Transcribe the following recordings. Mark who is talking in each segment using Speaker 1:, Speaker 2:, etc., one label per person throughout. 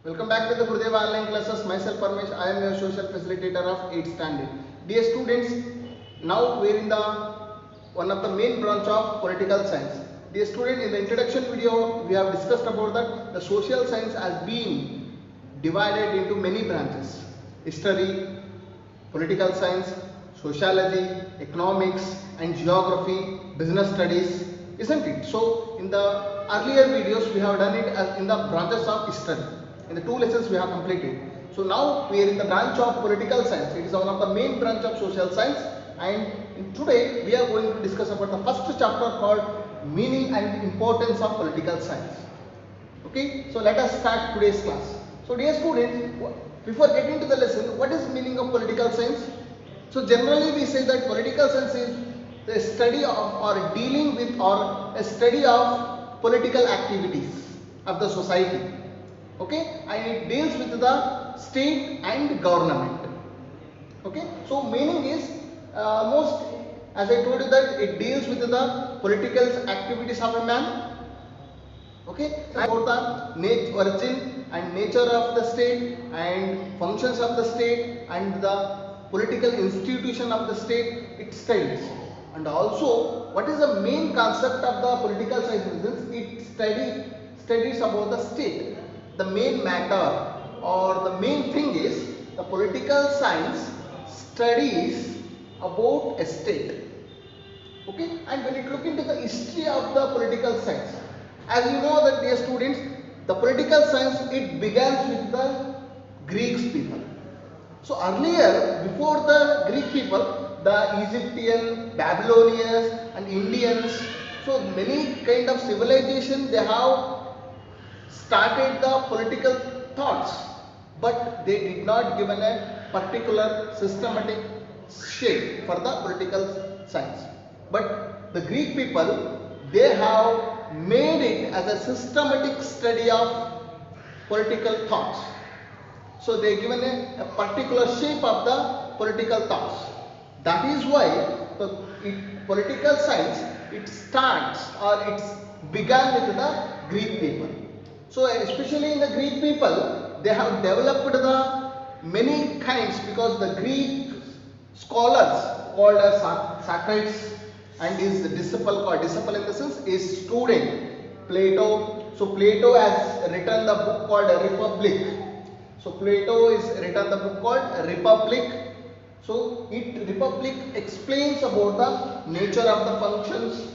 Speaker 1: Welcome back to the Gurudeva online classes. Myself Paramesh, I am your social facilitator of 8th standard. Dear students, now we are in the one of the main branch of political science. Dear student, in the introduction video we have discussed about that the social science has been divided into many branches: history, political science, sociology, economics and geography, business studies, isn't it? So in the earlier videos we have done it as in the branches of history. In the 2 lessons we have completed. So now we are in the branch of political science. It is one of the main branch of social science, and today we are going to discuss about the first chapter called meaning and importance of political science. Okay, so let us start today's class. So dear students, before getting to the lesson, what is meaning of political science? So generally we say that political science is the study of or dealing with or a study of political activities of the society. Okay, and it deals with the state and government. Okay, so meaning is most, as I told you, that it deals with the political activities of a man. Okay, about the origin and nature of the state and functions of the state and the political institution of the state it studies. And also what is the main concept of the political science? It studies about the state. The main matter or the main thing is the political science studies about a state. Okay, and when you look into the history of the political science, as you know that dear students, the political science it begins with the Greek people. So earlier, before the Greek people, the Egyptian, Babylonians and Indians, so many kind of civilization they have started the political thoughts, but they did not given a particular systematic shape for the political science. But the Greek people, they have made it as a systematic study of political thoughts. So they given a particular shape of the political thoughts. That is why the political science it starts or it's began with the Greek people. So especially in the Greek people, they have developed the many kinds, because the Greek scholars called as Socrates and his disciple in the sense is student Plato. So Plato has written the book called a Republic. So Plato is written the book called a Republic. So Republic explains about the nature of the functions,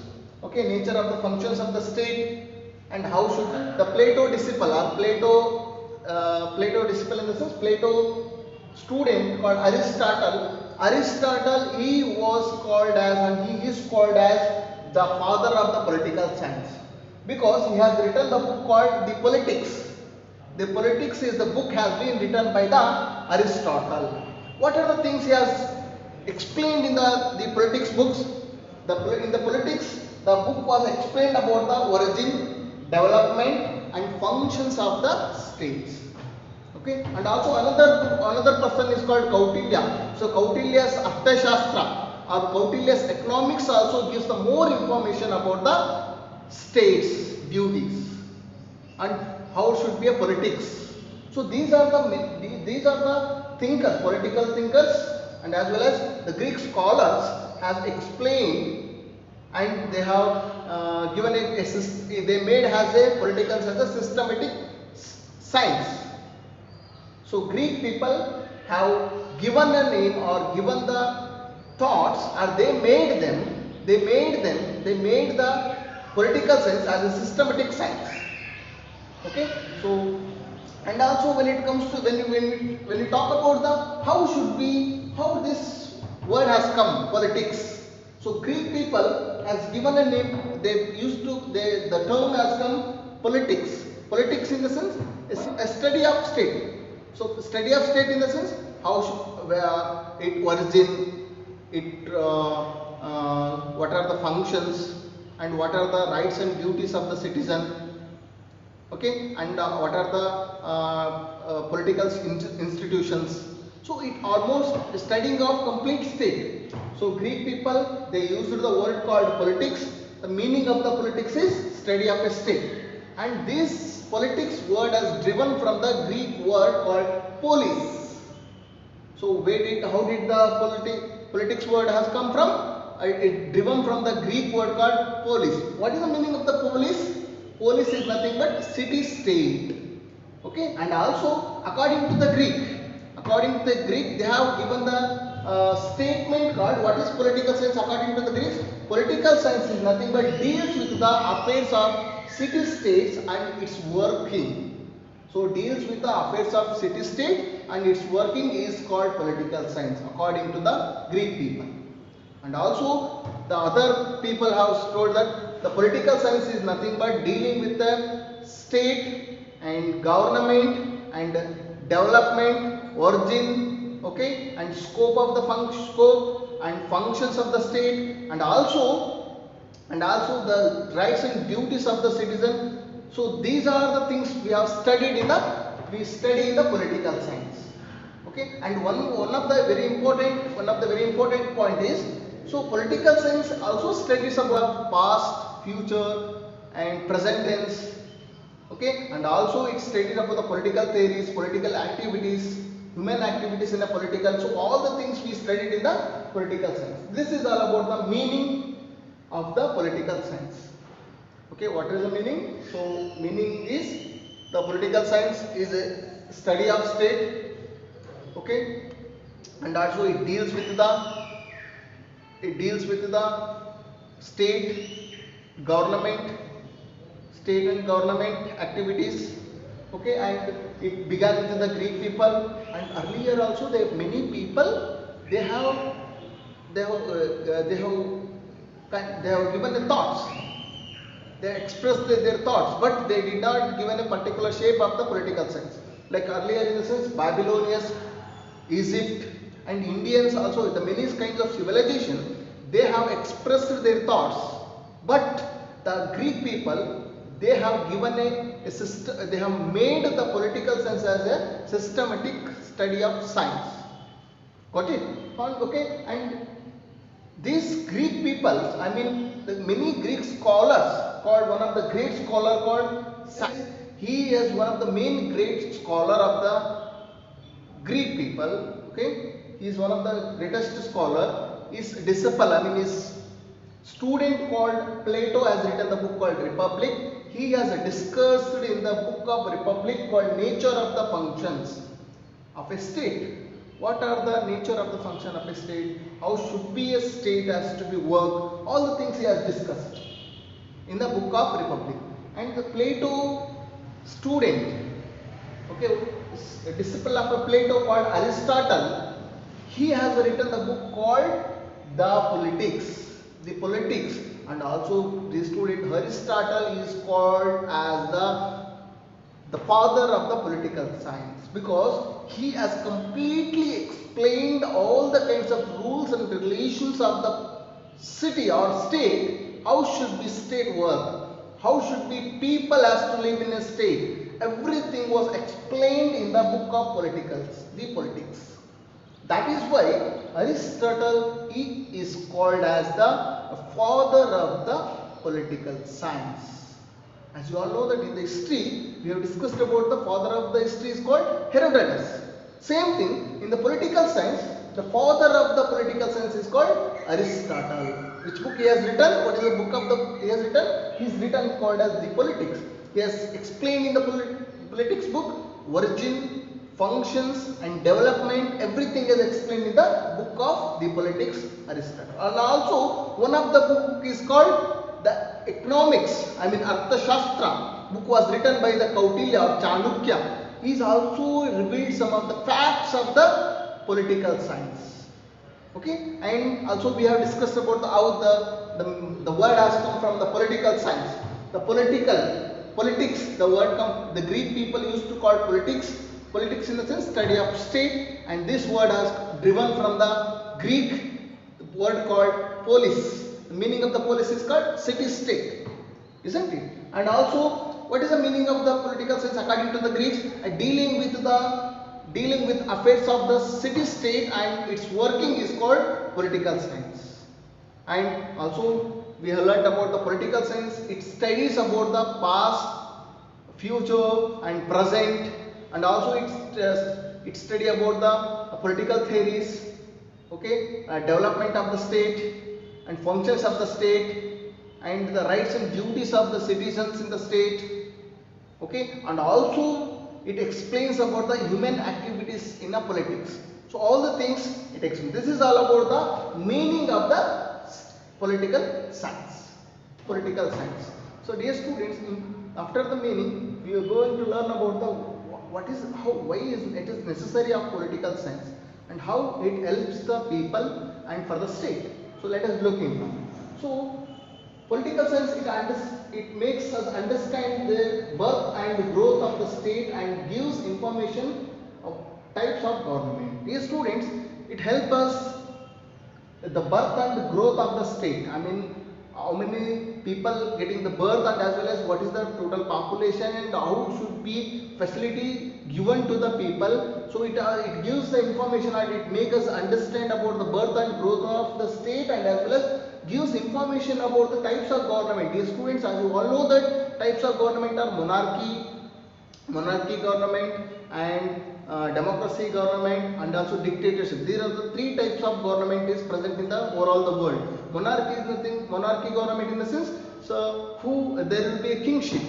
Speaker 1: okay, nature of the functions of the state. And how should the Plato disciple or Plato disciple in the sense Plato student called Aristotle, he was called as and he is called as the father of the political science, because he has written the book called the Politics. The Politics is the book has been written by the Aristotle. What are the things he has explained in the politics books? In the Politics, the book was explained about the origin, development and functions of the states. Okay, and also another person is called Kautilya. So Kautilya's Arthashastra or Kautilya's economics also gives the more information about the states duties and how should be a politics. So these are the thinkers, political thinkers, and as well as the Greek scholars has explained, and they have given they made as a political science a systematic science. So Greek people have given a name or given the thoughts, or they made the political science as a systematic science. Okay, so and also when it comes to when we talk about the how this word has come, politics. So Greek people has given a name. The term has come politics. Politics in the sense is a study of state. So study of state in the sense how it origin, what are the functions and what are the rights and duties of the citizen. Okay, and what are the political institutions. So it almost studying of complete state. So Greek people, they used the word called politics. The meaning of the politics is study of a state, and this politics word is driven from the Greek word called polis. So how did the politics word has come from? It driven from the Greek word called polis. What is the meaning of the polis? Polis is nothing but city state. Okay, and also according to the Greek, they have given the statement called what is political science according to the Greeks. Political science is nothing but deals with the affairs of city states and its working. So deals with the affairs of city state and its working is called political science according to the Greek people. And also the other people have told that the political science is nothing but dealing with the state and government and development, origin, okay, and scope of the scope and functions of the state, and also the rights and duties of the citizen. So these are the things we have studied in the political science. Okay, and one of the very important point is, so political science also studies about past, future and present tense. Okay, and also it studies about the political theories, political activities, human activities in a political. So all the things we studied in the political science. This is all about the meaning of the political science. Okay, what is the meaning? So meaning is the political science is a study of state. Okay, and also it deals with the state and government activities. Okay, and it began with the Greek people, and earlier also many people they have given the thoughts. They expressed their thoughts, but they did not given a particular shape of the political science. Like earlier in the sense, Babylonians, Egypt and Indians also, the many kinds of civilization, they have expressed their thoughts, but the Greek people, they have given a system, they have made the political science as a systematic study of science. Got it? Okay, and these Greek peoples, I mean the many Greek scholars, called one of the great scholar called Science. He is one of the main great scholar of the Greek people. Okay, he is one of the greatest scholar. His disciple, I mean his student called Plato has written the book called Republic. He has discussed in the book of Republic called Nature of the Functions of a State. What are the nature of the function of a state? How should be a state has to be work? All the things he has discussed in the book of Republic. And the Plato student, okay, a disciple of a Plato called Aristotle, he has written the book called The Politics, and also the student Aristotle is called as the father of the political science, because he has completely explained all the kinds of rules and relations of the city or state. How should be state work? How should be people has to live in a state? Everything was explained in the book of The Politics. That is why Aristotle is called as the father of the political science. As you all know that in the history, we have discussed about the father of the history is called Herodotus. Same thing in the political science, the father of the political science is called Aristotle. Which book he has written? What is the book of he has written? He is written called as The Politics. He has explained in the politics book origin, functions and development. Everything is explained in the book of The Politics, Aristotle. And also one of the book is called the Economics, I mean Arthashastra. Book was written by the Kautilya or Chanukya. He is also revealed some of the facts of the political science. Okay, and also we have discussed about how the word has come from the political science. The politics, the word the Greek people used to call politics in the sense study of state, and this word has driven from the Greek word called polis. The meaning of the polis is called city state, isn't it? And also, what is the meaning of the political science according to the Greeks? Dealing with affairs of the city state and its working is called political science. And also we have learnt about the political science. It studies about the past, future and present, and also it study about the political theories, okay, development of the state and functions of the state and the rights and duties of the citizens in the state, okay, and also it explains about the human activities in a politics. So all the things it explains. This is all about the meaning of the political science. Political science. So dear students, after the meaning, we are going to learn about the why it is necessary of political science and how it helps the people and for the state. So let us look into. So political science, it makes us understand the birth and growth of the state and gives information of types of government. Dear students, it helps us the birth and growth of the state. I mean, how many people getting the birth and as well as what is the total population and how should be facility given to the people. So it gives the information and it makes us understand about the birth and growth of the state and as well as gives information about the types of government. Dear students, as you all know that types of government are monarchy government and democracy government and also dictatorship. These are the three types of government is present in the overall the world. Monarchy government in the sense, so there will be a kingship.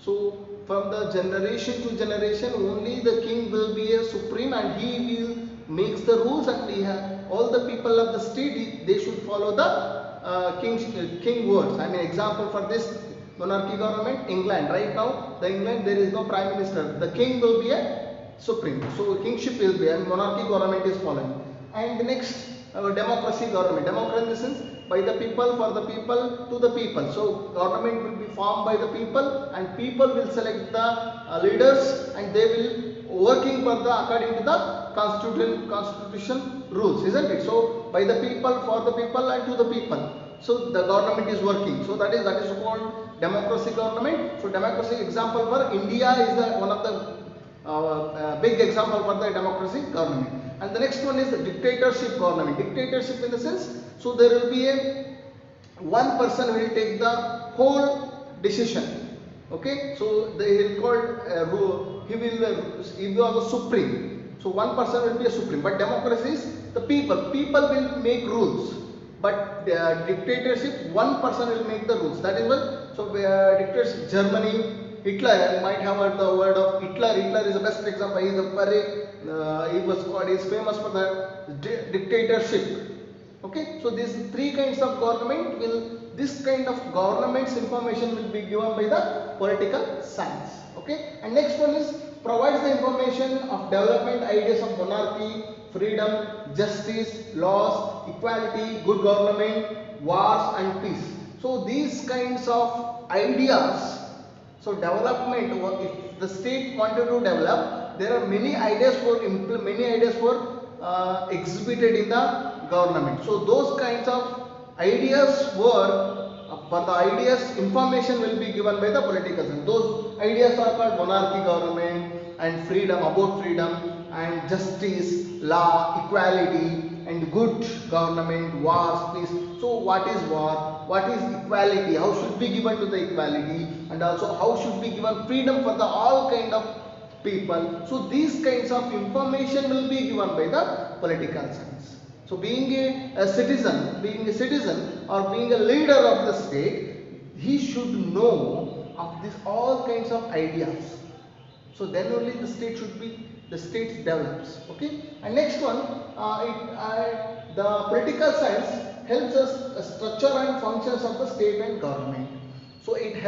Speaker 1: So from the generation to generation only the king will be a supreme and he will makes the rules and all the people of the state they should follow the king words. I mean example for this monarchy government, England. Right now the England there is no prime minister. The king will be a supreme. So kingship will be and monarchy government is following. And the next democracy government. Democracy in the sense by the people, for the people, to the people. So government will be formed by the people and people will select the leaders and they will working for the according to the constitution rules, isn't it? So by the people, for the people and to the people. So the government is working. So that is called democracy government. So democracy example for India is one of the big example for the democracy government. And the next one is the dictatorship government. Dictatorship in the sense, so there will be one person will take the whole decision. Okay, so they will called he was the supreme. So one person will be a supreme. But democracy is the people. People will make rules. But dictatorship, one person will make the rules. That is what. So dictatorship, Germany, Hitler, you might have heard the word of Hitler. Hitler is the best example. He is famous for the dictatorship. Okay, so these three kinds of government this kind of government's information will be given by the political science. Okay, and next one is provides the information of development ideas of monarchy, freedom, justice, laws, equality, good government, wars and peace. So these kinds of ideas. So development, if the state wanted to develop, there are many ideas for exhibited in the government. So those kinds of ideas for the ideas information will be given by the political science. Those ideas are called monarchy government and freedom, about freedom and justice, law, equality and good government, wars, peace. So what is war? What is equality? How should be given to the equality? And also how should be given freedom for the all kind of people. So these kinds of information will be given by the political science. So being a citizen or being a leader of the state, he should know of this all kinds of ideas. So then only the state develops. Okay. And next one, the political science helps us structure and functions of the state and government. So it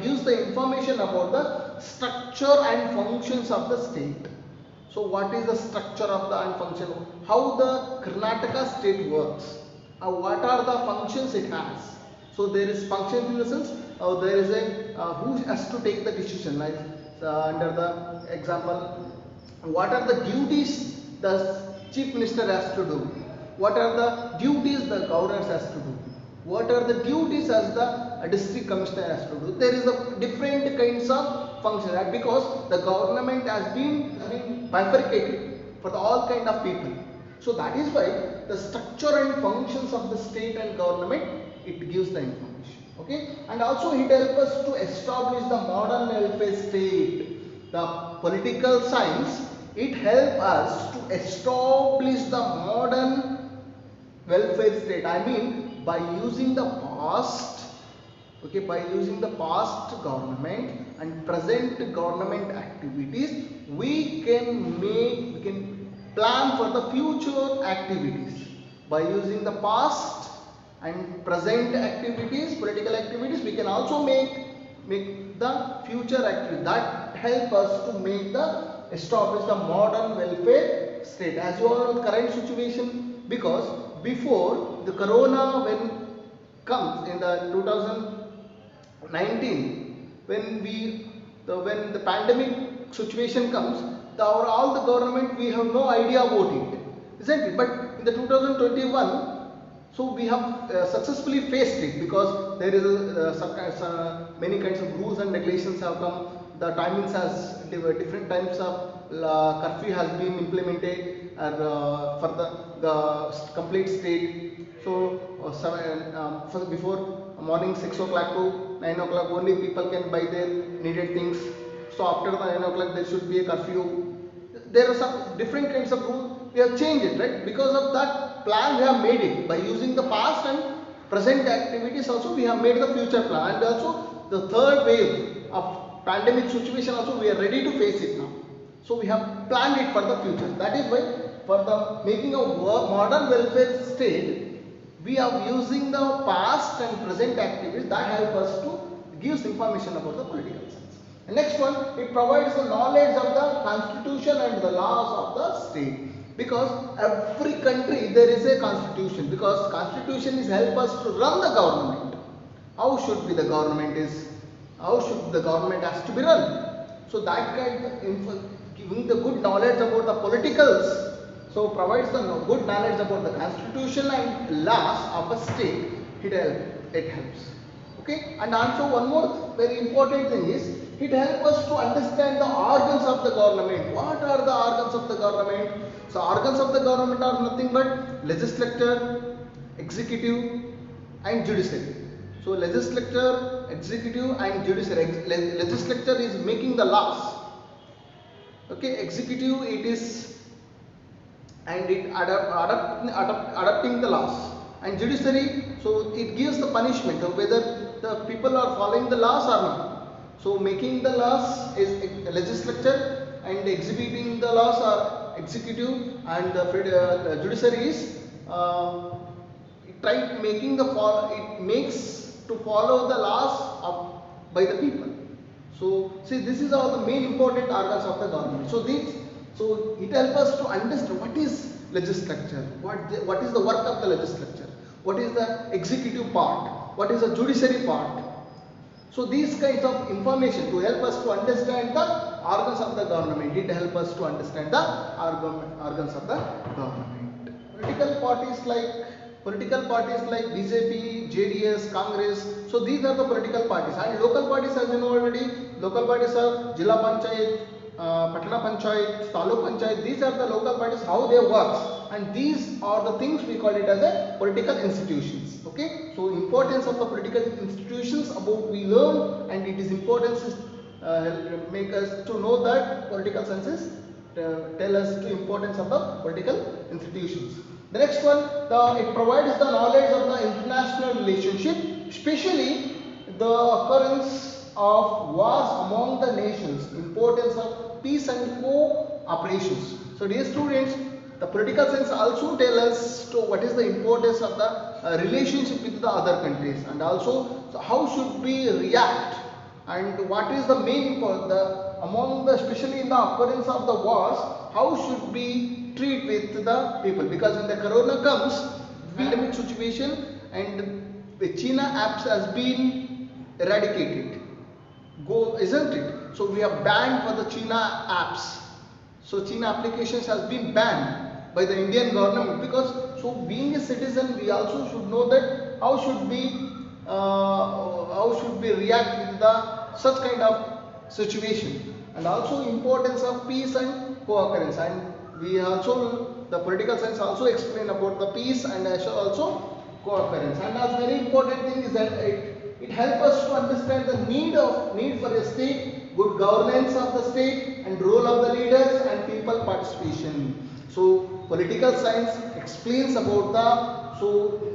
Speaker 1: gives the information about the structure and functions of the state. So what is the structure of the and function? How the Karnataka state works? What are the functions it has? So there is functions in the sense there is who has to take the decision. Like under the example, what are the duties the chief minister has to do? What are the duties the governors has to do? What are the duties as the district commissioner has to do? There is a different kinds of functions because the government has been bifurcated for all kind of people. So that is why the structure and functions of the state and government it gives the information. Okay, and also it helps us to establish the modern welfare state. The political science, it helps us to establish the modern welfare state. I mean, by using the past, okay, by using the past government and present government activities, we can plan for the future activities. By using the past and present activities, political activities, we can also make the future activity that help us to make the establish the modern welfare state. As you all know, the current situation, because before the corona when comes in the 2019, when the pandemic situation comes, all the government, we have no idea about it, isn't it? But in the 2021, so we have successfully faced it, because there is many kinds of rules and regulations have come. The timings has different types of curfew has been implemented for the complete state. So before morning 6 o'clock to 9 o'clock only people can buy their needed things. So after the 9 o'clock there should be a curfew. There are some different kinds of rules. We have changed it, right? Because of that plan we have made it. By using the past and present activities also, we have made the future plan. And also the third wave of pandemic situation also, we are ready to face it now. So we have planned it for the future. That is why for the making a modern welfare state, we are using the past and present activities that help us to give information about the political science. And next one, it provides the knowledge of the constitution and the laws of the state. Because every country there is a constitution, because constitution is help us to run the government. How should be the government is, how should the government has to be run. So that kind of giving the good knowledge about the politicals, so provides the good knowledge about the constitution and laws of a state, it helps. Okay, and also one more very important thing is, it helps us to understand the organs of the government. What are the organs of the government? So organs of the government are nothing but legislature, executive and judiciary. So legislature, executive and judiciary. Legislature is making the laws. Okay, executive it is, and it adapting the laws. And judiciary, so it gives the punishment of whether the people are following the laws or not. So making the laws is legislature, and executing the laws are executive, and the judiciary is it makes to follow the laws by the people. So see, this is all the main important organs of the government. So it helps us to understand what is legislature, what is the work of the legislature, what is the executive part, what is the judiciary part. So these kinds of information to help us to understand the organs of the government. It helps us to understand the organs of the government. Political parties like BJP, JDS, Congress. So these are the political parties. And local parties, as you know already, local parties are Jilla Panchayat, Patna Panchayat, Taluk Panchayat. These are the local parties, how they work. And these are the things we call it as a political institutions. Okay, so importance of the political institutions about we learn, and it is important make us to know that political sciences tell us the importance of the political institutions. The next one, it provides the knowledge of the international relationship, especially the occurrence of wars among the nations, importance of peace and cooperations. So dear students, the political science also tell us to what is the importance of the relationship with the other countries, and also so how should we react, and what is the main among the, especially in the occurrence of the wars, how should we treat with the people, because when the corona comes, pandemic situation, and the China apps has been eradicated, isn't it? So we are banned for the China apps. So China applications has been banned by the Indian government, because so being a citizen we also should know that how should we react with the such kind of situation, and also importance of peace and co-occurrence. And we also, the political science also explain about the peace and also co-occurrence. And as very important thing is that It helps us to understand the need for a state, good governance of the state, and role of the leaders and people participation. So political science explains about the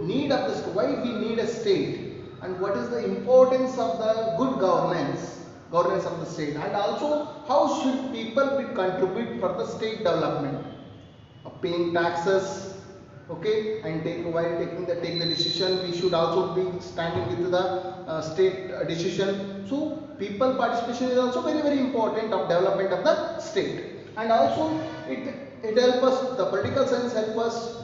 Speaker 1: need of the state, why we need a state, and what is the importance of the good governance of the state, and also how should people be contribute for the state development, paying taxes, okay, and take the decision, we should also be standing with the state decision. So people participation is also very important of development of the state. And also it help us, the political science help us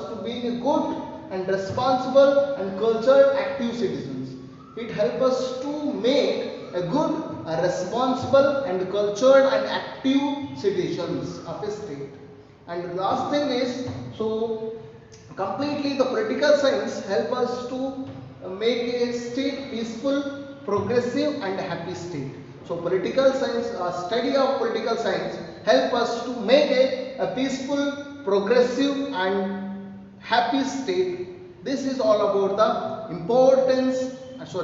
Speaker 1: to be a good and responsible and cultured active citizens. It help us to make a good, a responsible and cultured and active citizens of a state. And the last thing is, so completely the political science help us to make a state peaceful, progressive and happy state. So political science, study of political science help us to make a peaceful, progressive and happy state. This is all about the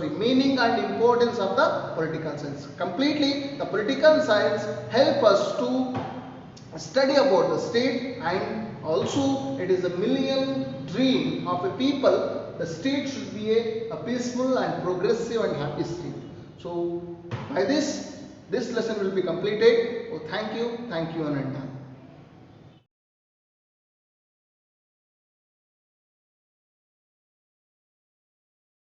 Speaker 1: meaning and importance of the political science. Completely the political science help us to study about the state, and also it is a million dream of a people, the state should be a peaceful and progressive and happy state. So by this lesson will be completed. Oh, thank you Ananta.